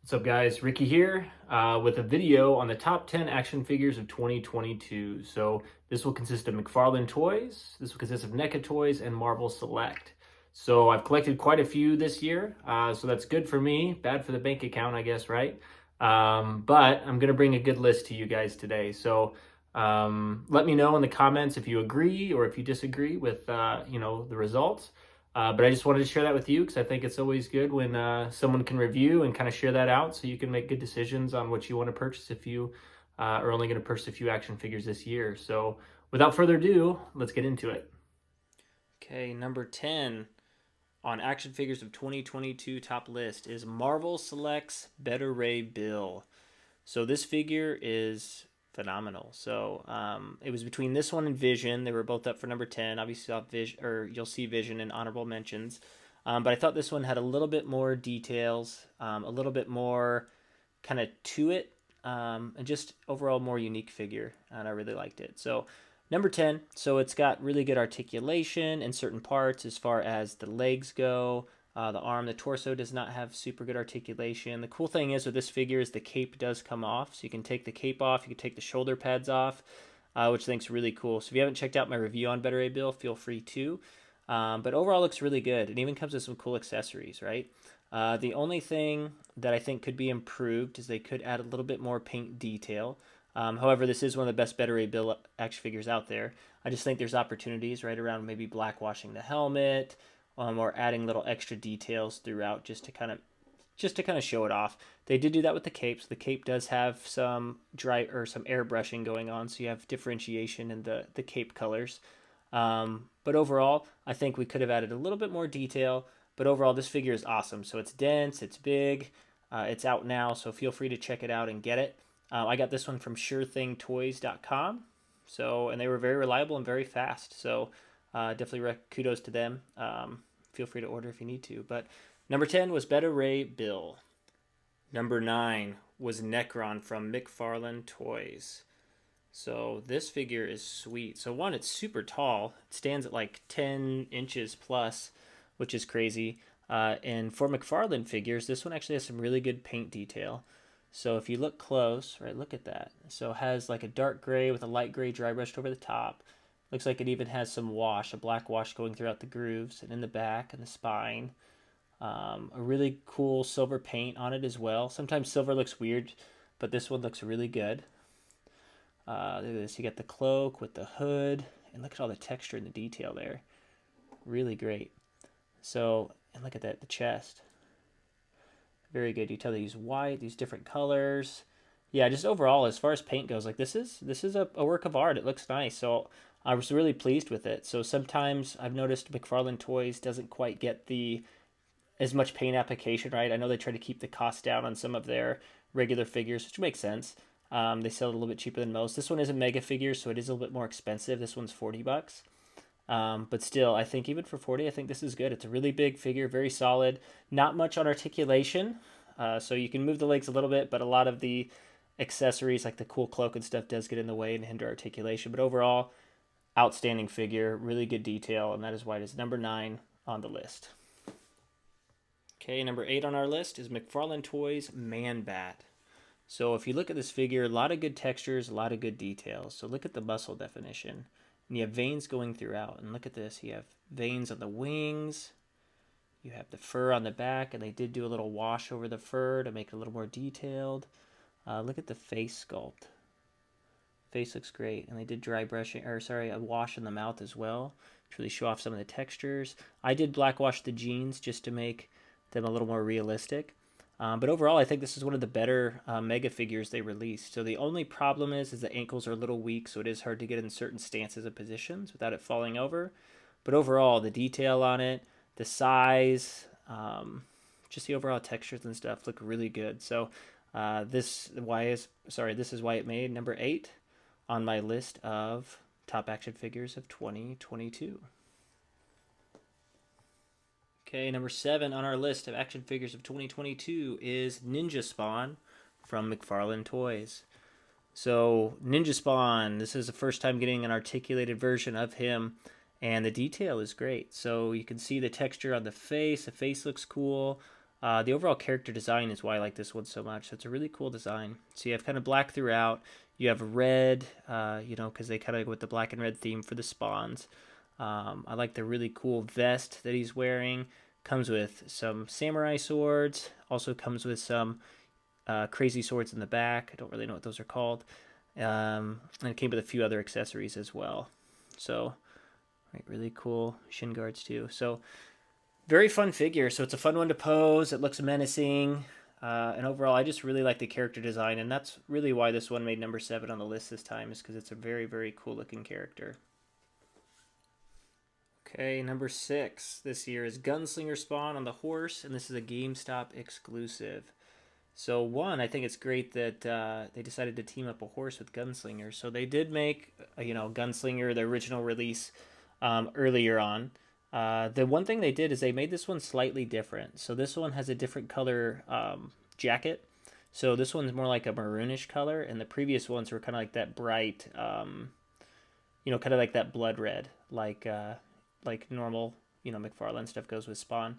What's up guys, Ricky here with a video on the top 10 action figures of 2022. So this will consist of McFarlane toys, this will consist of NECA toys, and Marvel Select. So I've collected quite a few this year, so that's good for me, bad for the bank account I guess, right? But I'm gonna bring a good list to you guys today. So let me know in the comments if you agree or if you disagree with the results. But I just wanted to share that with you because I think it's always good when someone can review and kind of share that out so you can make good decisions on what you want to purchase if you are only going to purchase a few action figures this year. So without further ado, let's get into it. Okay, number 10 on action figures of 2022 top list is Marvel Select's Better Ray Bill. So this figure is phenomenal. So it was between this one and Vision. They were both up for number 10. Obviously, you'll see Vision in honorable mentions. But I thought this one had a little bit more details, a little bit more kind of to it, and just overall more unique figure. And I really liked it. So number 10. So it's got really good articulation in certain parts as far as the legs go. The arm, the torso does not have super good articulation. The cool thing is with this figure is the cape does come off. So you can take the cape off, you can take the shoulder pads off, which I think is really cool. So if you haven't checked out my review on Better A Bill, feel free to. But overall looks really good. It even comes with some cool accessories, right? The only thing that I think could be improved is they could add a little bit more paint detail. However, this is one of the best Better A Bill action figures out there. I just think there's opportunities right around maybe blackwashing the helmet, or adding little extra details throughout just to kind of show it off. They did do that with the cape. So the cape does have some some airbrushing going on, so you have differentiation in the cape colors. But overall, I think we could have added a little bit more detail. But overall, this figure is awesome. So it's dense, it's big, it's out now, so feel free to check it out and get it. I got this one from SureThingToys.com. And they were very reliable and very fast. So definitely kudos to them. Feel free to order if you need to. But number 10 was Better Ray Bill. Number 9 was NEKRON from McFarlane Toys. So this figure is sweet. So one, it's super tall. It stands at like 10 inches plus, which is crazy. And for McFarlane figures, this one actually has some really good paint detail. So if you look close, right, look at that. So it has like a dark gray with a light gray dry brushed over the top. Looks like it even has some wash, a black wash going throughout the grooves and in the back and the spine. A really cool silver paint on it as well. Sometimes silver looks weird, but this one looks really good. Look at this. You got the cloak with the hood, and look at all the texture and the detail there. Really great. So, and look at that, the chest. Very good. You tell they use white, these different colors. Yeah, just overall, as far as paint goes, like this is a work of art. It looks nice. So I was really pleased with it. So sometimes I've noticed McFarlane Toys doesn't quite get as much paint application, right? I know they try to keep the cost down on some of their regular figures, which makes sense. They sell it a little bit cheaper than most. This one is a mega figure, so it is a little bit more expensive. This one's $40. But still, I think even for 40, I think this is good. It's a really big figure, very solid. Not much on articulation, so you can move the legs a little bit, but a lot of the accessories like the cool cloak and stuff does get in the way and hinder articulation. But overall, outstanding figure, really good detail, and that is why it is number 9 on the list. Okay, number 8 on our list is McFarlane Toys Man-Bat. So if you look at this figure, a lot of good textures, a lot of good details. So look at the muscle definition. And you have veins going throughout. And look at this. You have veins on the wings. You have the fur on the back, and they did do a little wash over the fur to make it a little more detailed. Look at the face sculpt. Face looks great, and they did a wash in the mouth as well to really show off some of the textures. I did black wash the jeans just to make them a little more realistic. But overall, I think this is one of the better mega figures they released. So the only problem is the ankles are a little weak, so it is hard to get in certain stances and positions without it falling over. But overall, the detail on it, the size, just the overall textures and stuff look really good. So this is why it made number 8 on my list of top action figures of 2022. Okay, number 7 on our list of action figures of 2022 is Ninja Spawn from McFarlane Toys. So Ninja Spawn, this is the first time getting an articulated version of him, and the detail is great. So you can see the texture on the face. The face looks cool. The overall character design is why I like this one so much. So it's a really cool design. So you have kind of black throughout. You have red, because they kind of go with the black and red theme for the spawns. I like the really cool vest that he's wearing. Comes with some samurai swords. Also comes with some crazy swords in the back. I don't really know what those are called. And it came with a few other accessories as well. So, right, really cool shin guards too. So, very fun figure. So it's a fun one to pose. It looks menacing. And overall, I just really like the character design. And that's really why this one made number 7 on the list this time, is because it's a very, very cool looking character. Okay, number 6 this year is Gunslinger Spawn on the horse. And this is a GameStop exclusive. So one, I think it's great that they decided to team up a horse with Gunslinger. So they did make, Gunslinger, the original release, earlier on. The one thing they did is they made this one slightly different. So this one has a different color jacket. So this one's more like a maroonish color, and the previous ones were kind of like that bright, kind of like that blood red, like normal, McFarlane stuff goes with Spawn.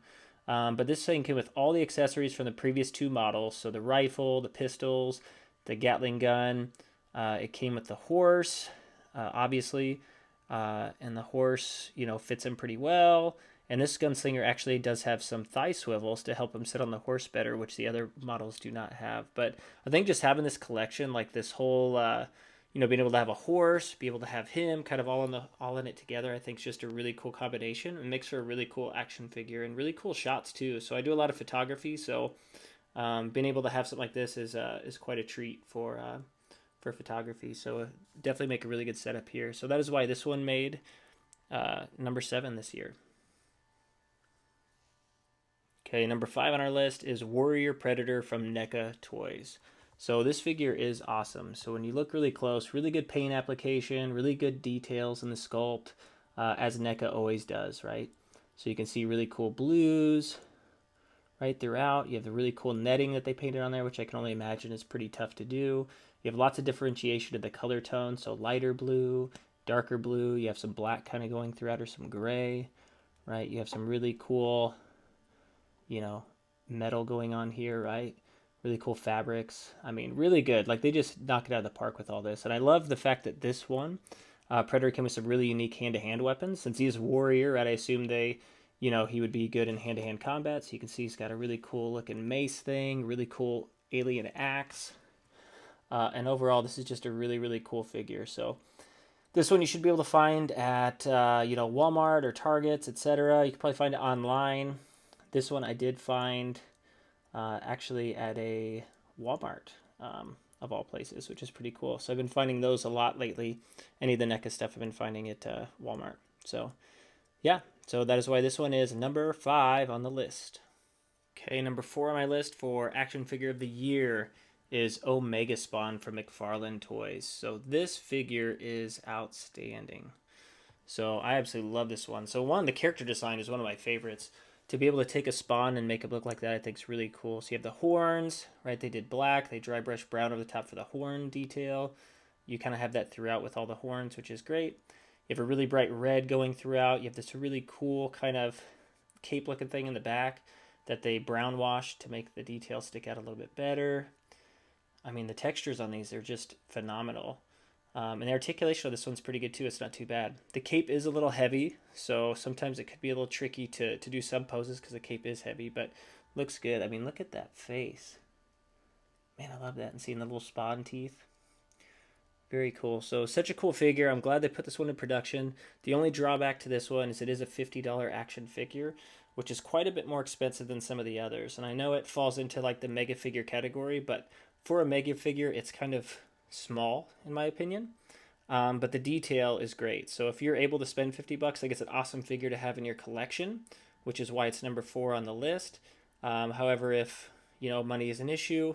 But this thing came with all the accessories from the previous 2 models. So the rifle, the pistols, the Gatling gun. It came with the horse, obviously. And the horse, fits him pretty well. And this Gunslinger actually does have some thigh swivels to help him sit on the horse better, which the other models do not have. But I think just having this collection, like this whole, being able to have a horse, be able to have him, kind of all in it together, I think is just a really cool combination. It makes for a really cool action figure and really cool shots too. So I do a lot of photography, so being able to have something like this is quite a treat for photography. So definitely make a really good setup here. So that is why this one made number 7 this year. Okay, number 5 on our list is Warrior Predator from NECA Toys. So this figure is awesome. So when you look really close, really good paint application, really good details in the sculpt, as NECA always does, right? So you can see really cool blues right throughout. You have the really cool netting that they painted on there, which I can only imagine is pretty tough to do. You have lots of differentiation of the color tone, so lighter blue, darker blue. You have some black kind of going throughout, or some gray, right? You have some really cool, metal going on here, right? Really cool fabrics. I mean, really good. Like, they just knock it out of the park with all this. And I love the fact that this one, Predator, came with some really unique hand-to-hand weapons. Since he's a warrior, right, I assume he would be good in hand-to-hand combat. So you can see he's got a really cool looking mace thing, really cool alien axe. And overall, this is just a really, really cool figure. So this one you should be able to find at, Walmart or Targets, etc. You can probably find it online. This one I did find actually at a Walmart, of all places, which is pretty cool. So I've been finding those a lot lately. Any of the NECA stuff I've been finding at Walmart. So yeah, so that is why this one is number 5 on the list. Okay, number 4 on my list for action figure of the year is Omega Spawn from McFarlane Toys. So this figure is outstanding. So I absolutely love this one. So one, the character design is one of my favorites. To be able to take a Spawn and make it look like that, I think is really cool. So you have the horns, right? They did black. They dry brush brown over the top for the horn detail. You kind of have that throughout with all the horns, which is great. You have a really bright red going throughout. You have this really cool kind of cape-looking thing in the back that they brown washed to make the detail stick out a little bit better. I mean, the textures on these are just phenomenal. And the articulation of this one's pretty good too. It's not too bad. The cape is a little heavy, so sometimes it could be a little tricky to do some poses because the cape is heavy, but looks good. I mean, look at that face. Man, I love that. And seeing the little spawn teeth. Very cool. So such a cool figure. I'm glad they put this one in production. The only drawback to this one is it is a $50 action figure, which is quite a bit more expensive than some of the others. And I know it falls into like the mega figure category, but for a mega figure, it's kind of small in my opinion, but the detail is great. So if you're able to spend $50, I think it's an awesome figure to have in your collection, which is why it's number 4 on the list. However, if money is an issue,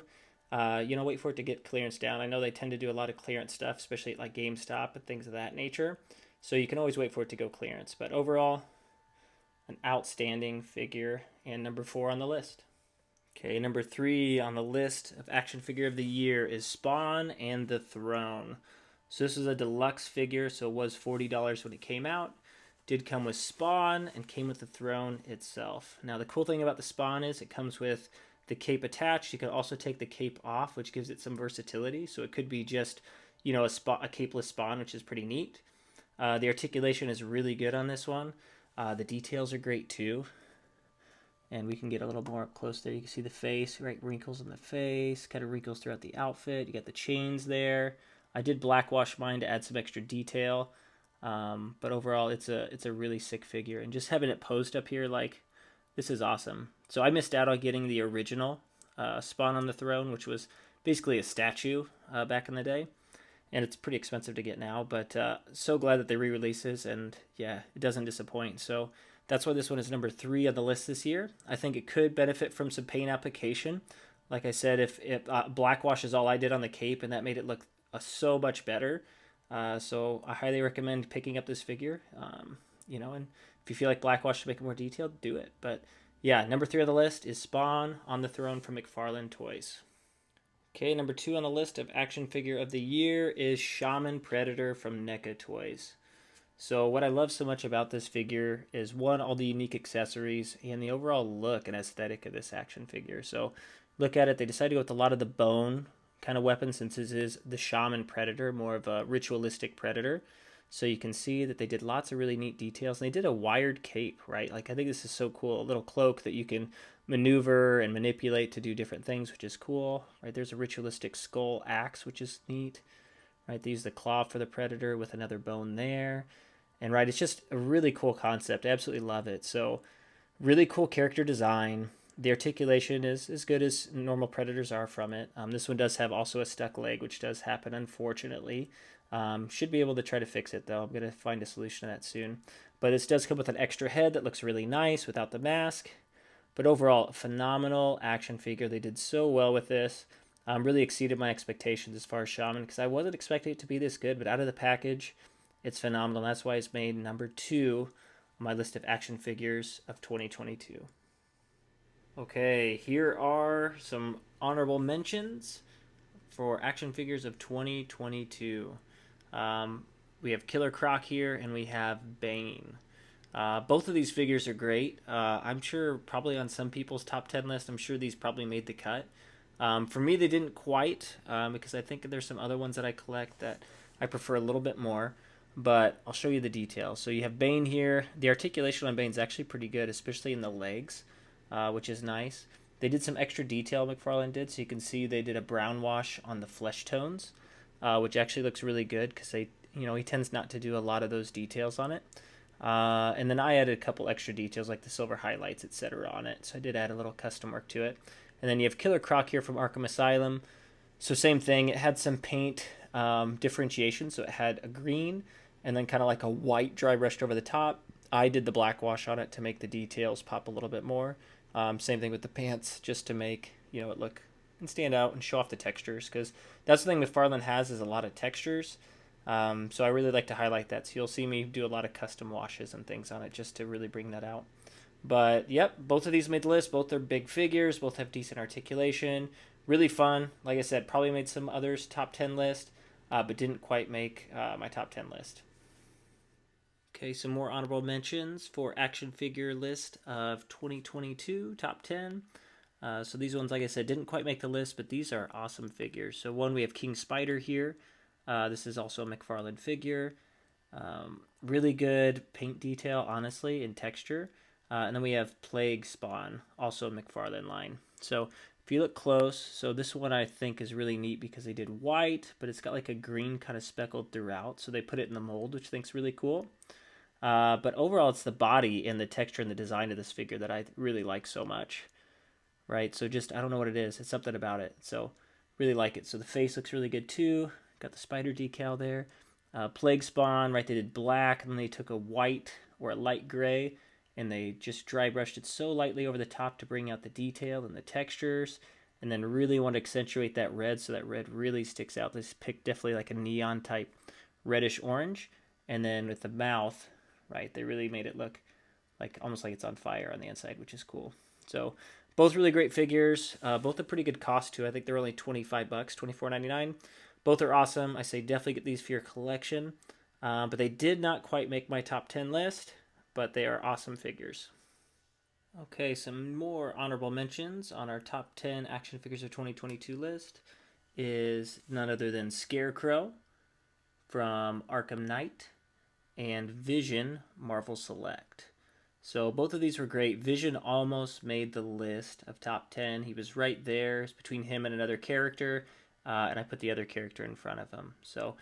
wait for it to get clearance down. I know they tend to do a lot of clearance stuff, especially at like GameStop and things of that nature, so you can always wait for it to go clearance. But overall, an outstanding figure and number 4 on the list. Okay, number 3 on the list of action figure of the year is Spawn and the Throne. So this is a deluxe figure, so it was $40 when it came out. did come with Spawn and came with the throne itself. Now the cool thing about the Spawn is it comes with the cape attached. You can also take the cape off, which gives it some versatility. So it could be just, you know, a capeless Spawn, which is pretty neat. The articulation is really good on this one. The details are great too. And we can get a little more up close there. You can see the face, right? Wrinkles in the face, kind of wrinkles throughout the outfit. You got the chains there. I did blackwash mine to add some extra detail. But overall, it's a really sick figure. And just having it posed up here, like, this is awesome. So I missed out on getting the original Spawn on the throne, which was basically a statue back in the day. And it's pretty expensive to get now. But so glad that they re-releases. And yeah, it doesn't disappoint. So that's why this one is number 3 on the list this year. I think it could benefit from some paint application. Like I said, if blackwash is all I did on the cape, and that made it look so much better. So I highly recommend picking up this figure. You know, and if you feel like blackwash to make it more detailed, do it. But yeah, number 3 on the list is Spawn on the Throne from McFarlane Toys. Okay, number 2 on the list of action figure of the year is Shaman Predator from NECA Toys. So what I love so much about this figure is, one, all the unique accessories and the overall look and aesthetic of this action figure. So look at it, they decided to go with a lot of the bone kind of weapons, since this is the Shaman Predator, more of a ritualistic predator. So you can see that they did lots of really neat details. And they did a wired cape, right? Like, I think this is so cool. A little cloak that you can maneuver and manipulate to do different things, which is cool, right? There's a ritualistic skull axe, which is neat, right? They use the claw for the predator with another bone there. And right, it's just a really cool concept. I absolutely love it. So really cool character design. The articulation is as good as normal predators are from it. This one does have also a stuck leg, which does happen, unfortunately. Should be able to try to fix it, though. I'm going to find a solution to that soon. But this does come with an extra head that looks really nice without the mask. But overall, phenomenal action figure. They did so well with this. Really exceeded my expectations as far as Shaman, because I wasn't expecting it to be this good, but out of the package, it's phenomenal. That's why it's made number 2 on my list of action figures of 2022. Okay, here are some honorable mentions for action figures of 2022. We have Killer Croc here, and we have Bane. Both of these figures are great. I'm sure probably on some people's top 10 list, I'm sure these probably made the cut. For me, they didn't quite, because I think there's some other ones that I collect that I prefer a little bit more. But I'll show you the details. So you have Bane here. The articulation on Bane is actually pretty good, especially in the legs, which is nice. They did some extra detail, McFarlane did, so you can see they did a brown wash on the flesh tones, which actually looks really good, because he tends not to do a lot of those details on it. And then I added a couple extra details like the silver highlights, etc. on it. So I did add a little custom work to it. And then you have Killer Croc here from Arkham Asylum. So same thing. It had some paint differentiation. So it had a green and then kind of like a white dry brushed over the top. I did the black wash on it to make the details pop a little bit more. Same thing with the pants, just to make it look and stand out and show off the textures, because that's the thing McFarlane has, is a lot of textures. So I really like to highlight that. So you'll see me do a lot of custom washes and things on it just to really bring that out. But yep, both of these made the list. Both are big figures. Both have decent articulation. Really fun. Like I said, probably made some others' top 10 list, but didn't quite make my top 10 list. Okay, some more honorable mentions for action figure list of 2022, top 10. So these ones, like I said, didn't quite make the list, but these are awesome figures. So one, we have King Spider here. This is also a McFarlane figure. Really good paint detail, honestly, and texture. And then we have Plague Spawn, also a McFarlane line. So if you look close, so this one I think is really neat because they did white, but it's got like a green kind of speckled throughout. So they put it in the mold, which I think is really cool. But overall, it's the body and the texture and the design of this figure that I really like so much. Right? So just, I don't know what it is. It's something about it. So really like it. So the face looks really good too. Got the spider decal there. Plague Spawn, right? They did black, and then they took a white or a light gray, and they just dry brushed it so lightly over the top to bring out the detail and the textures, and then really want to accentuate that red, so that red really sticks out. This picked definitely like a neon type reddish orange, and then with the mouth, right, they really made it look like almost like it's on fire on the inside, which is cool. So both really great figures. Both a pretty good cost too. I think they're only $25, $24.99. Both are awesome. I say definitely get these for your collection. But they did not quite make my top 10 list, but they are awesome figures. Okay, some more honorable mentions on our top 10 action figures of 2022 list is none other than Scarecrow from Arkham Knight and Vision Marvel Select. So both of these were great. Vision almost made the list of top 10. He was right there. It's between him and another character, and I put the other character in front of him. So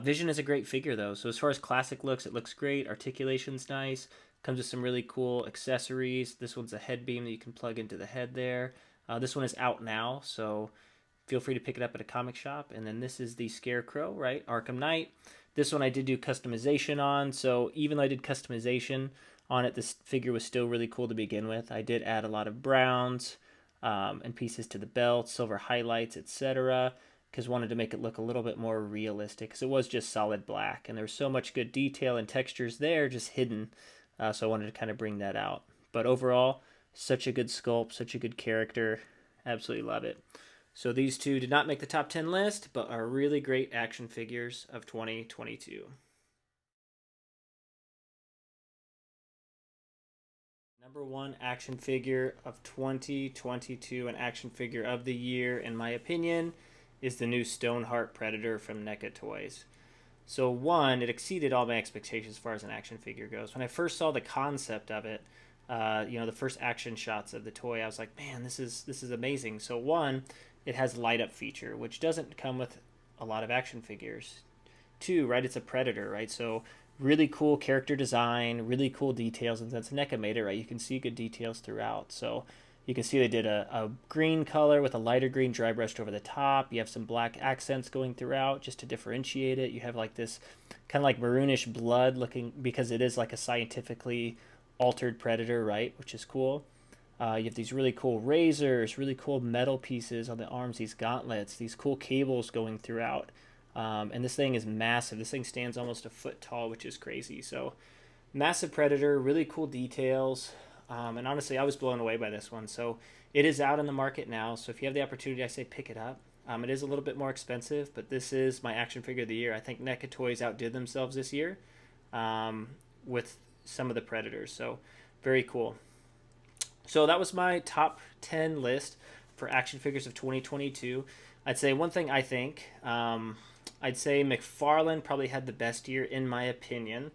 Vision is a great figure, though. So as far as classic looks, it looks great. Articulation's nice. Comes with some really cool accessories. This one's a head beam that you can plug into the head there. This one is out now, so feel free to pick it up at a comic shop. And then this is the Scarecrow, right? Arkham Knight. This one I did do customization on, so even though I did customization on it, this figure was still really cool to begin with. I did add a lot of browns and pieces to the belt, silver highlights, etc., because I wanted to make it look a little bit more realistic, because it was just solid black, and there was so much good detail and textures there just hidden, so I wanted to kind of bring that out. But overall, such a good sculpt, such a good character. Absolutely love it. So these two did not make the top 10 list, but are really great action figures of 2022. Number one action figure of 2022, an action figure of the year, in my opinion, is the new Stoneheart Predator from NECA Toys. So one, it exceeded all my expectations as far as an action figure goes. When I first saw the concept of it, the first action shots of the toy, I was like, man, this is amazing. So one, it has light up feature, which doesn't come with a lot of action figures. Two, right, it's a Predator, right? So really cool character design, really cool details, and since NECA made it, right, you can see good details throughout. So you can see they did a green color with a lighter green dry brushed over the top. You have some black accents going throughout just to differentiate it. You have like this kind of like maroonish blood looking, because it is like a scientifically altered Predator, right, which is cool. You have these really cool razors, really cool metal pieces on the arms, these gauntlets, these cool cables going throughout. And this thing is massive. This thing stands almost a foot tall, which is crazy. So massive Predator, really cool details. And honestly, I was blown away by this one. So it is out in the market now. So if you have the opportunity, I say pick it up. It is a little bit more expensive, but this is my action figure of the year. I think NECA Toys outdid themselves this year with some of the Predators. So very cool. So that was my top 10 list for action figures of 2022. I'd say one thing I think, I'd say McFarlane probably had the best year in my opinion.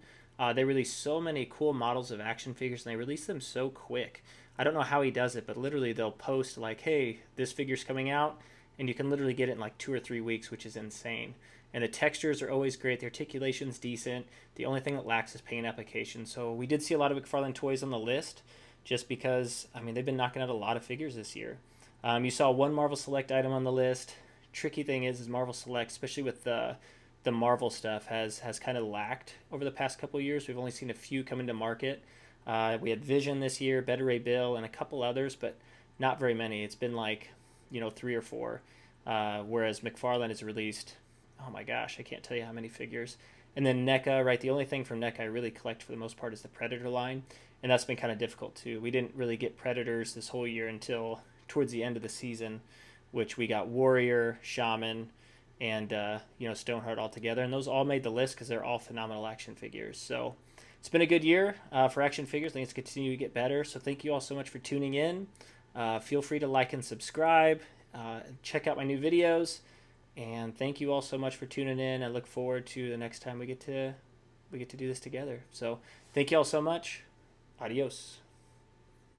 They released so many cool models of action figures, and they release them so quick. I don't know how he does it, but literally they'll post like, hey, this figure's coming out, and you can literally get it in like 2 or 3 weeks, which is insane. And the textures are always great. The articulation's decent. The only thing that lacks is paint application. So we did see a lot of McFarlane toys on the list, just because, I mean, they've been knocking out a lot of figures this year. You saw one Marvel Select item on the list. Tricky thing is Marvel Select, especially with the Marvel stuff, has kind of lacked over the past couple of years. We've only seen a few come into market. We had Vision this year, Beta Ray Bill, and a couple others, but not very many. It's been like, 3 or 4. Whereas McFarlane has released, oh my gosh, I can't tell you how many figures. And then NECA, right? The only thing from NECA I really collect for the most part is the Predator line, and that's been kind of difficult too. We didn't really get Predators this whole year until towards the end of the season, which we got Warrior, Shaman, and Stoneheart all together, and those all made the list because they're all phenomenal action figures. So it's been a good year for action figures. I think it's continue to get better. So thank you all so much for tuning in. Feel free to like and subscribe. Check out my new videos. And thank you all so much for tuning in. I look forward to the next time we get to do this together. So thank you all so much. Adios.